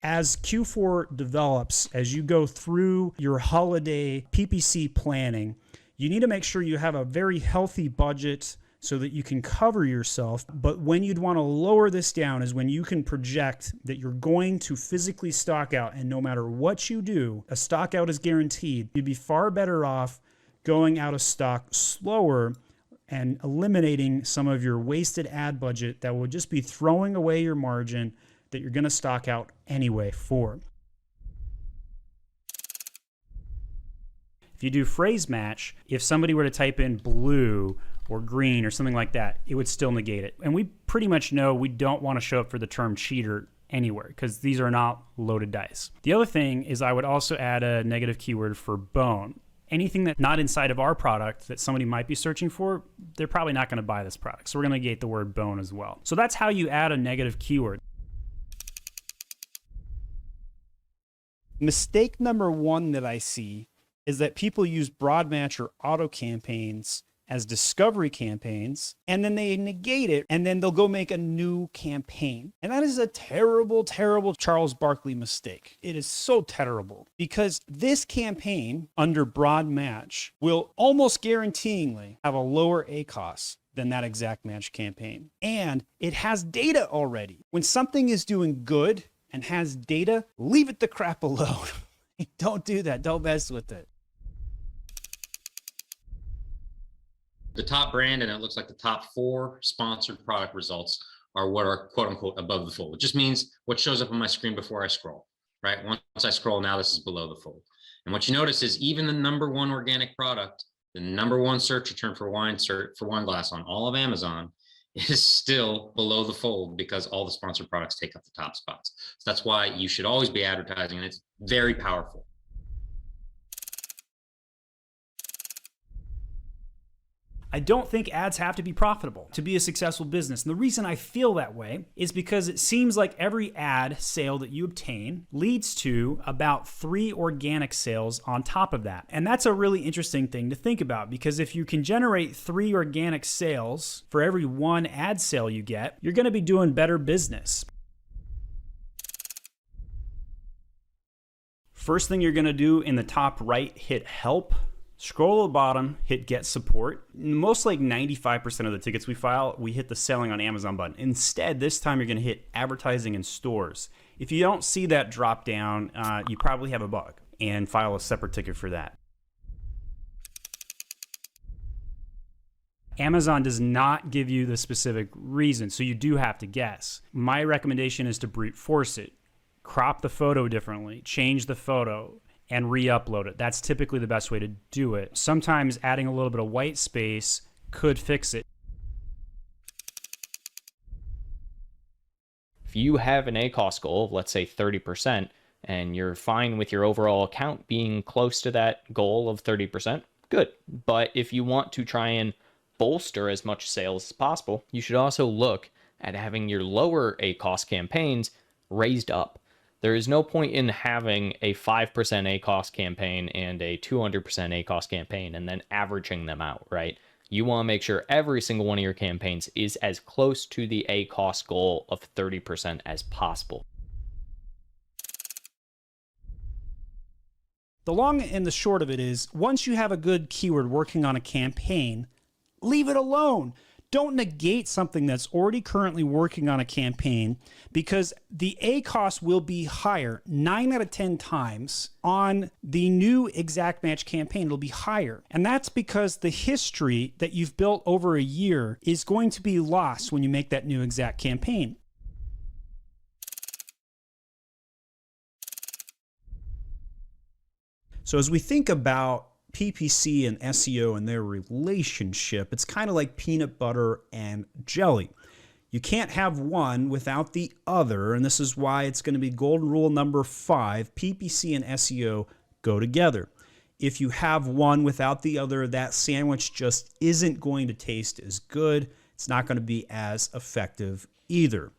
As Q4 develops, as you go through your holiday PPC planning, you need to make sure you have a very healthy budget so that you can cover yourself. But when you'd want to lower this down is when you can project that you're going to physically stock out, and no matter what you do, a stock out is guaranteed. You'd be far better off going out of stock slower and eliminating some of your wasted ad budget that will just be throwing away your margin that you're going to stock out anyway for. If you do phrase match, if somebody were to type in blue or green or something like that, it would still negate it. And we pretty much know we don't want to show up for the term cheater anywhere because these are not loaded dice. The other thing is I would also add a negative keyword for bone. Anything that's not inside of our product that somebody might be searching for, they're probably not going to buy this product. So we're going to negate the word bone as well. So that's how you add a negative keyword. Mistake number one that I see is that people use broad match or auto campaigns as discovery campaigns, and then they negate it, and then they'll go make a new campaign. And that is a terrible, terrible Charles Barkley mistake. It is so terrible because this campaign under broad match will almost guaranteeingly have a lower ACoS than that exact match campaign. And it has data already. When something is doing good and has data, leave it the crap alone. Don't do that. Don't mess with it. The top brand, and it looks like the top 4 sponsored product results are what are quote unquote above the fold. It just means what shows up on my screen before I scroll, right? Once I scroll, now this is below the fold. And what you notice is even the #1 organic product, the #1 search return for wine glass on all of Amazon is still below the fold because all the sponsored products take up the top spots. So that's why you should always be advertising, and it's very powerful. I don't think ads have to be profitable to be a successful business. And the reason I feel that way is because it seems like every ad sale that you obtain leads to about 3 organic sales on top of that. And that's a really interesting thing to think about because if you can generate 3 organic sales for every 1 ad sale you get, you're going to be doing better business. First thing you're going to do in the top right, hit help. Scroll to the bottom, hit get support. Most like 95% of the tickets we file, we hit the selling on Amazon button. Instead, this time you're gonna hit advertising in stores. If you don't see that drop down, you probably have a bug and file a separate ticket for that. Amazon does not give you the specific reason, so you do have to guess. My recommendation is to brute force it. Crop the photo differently, change the photo, and re-upload it. That's typically the best way to do it. Sometimes adding a little bit of white space could fix it. If you have an ACoS goal of, let's say, 30%, and you're fine with your overall account being close to that goal of 30%, good. But if you want to try and bolster as much sales as possible, you should also look at having your lower ACoS campaigns raised up. There is no point in having a 5% ACoS campaign and a 200% ACoS campaign and then averaging them out, right? You want to make sure every single one of your campaigns is as close to the ACoS goal of 30% as possible. The long and the short of it is, once you have a good keyword working on a campaign, leave it alone. Don't negate something that's already currently working on a campaign because the ACoS will be higher 9 out of 10 times on the new exact match campaign. It'll be higher. And that's because the history that you've built over a year is going to be lost when you make that new exact campaign. So as we think about PPC and SEO and their relationship, it's kind of like peanut butter and jelly. You can't have one without the other, and this is why it's going to be golden rule number 5. PPC and SEO go together. If you have one without the other, that sandwich just isn't going to taste as good. It's not going to be as effective either.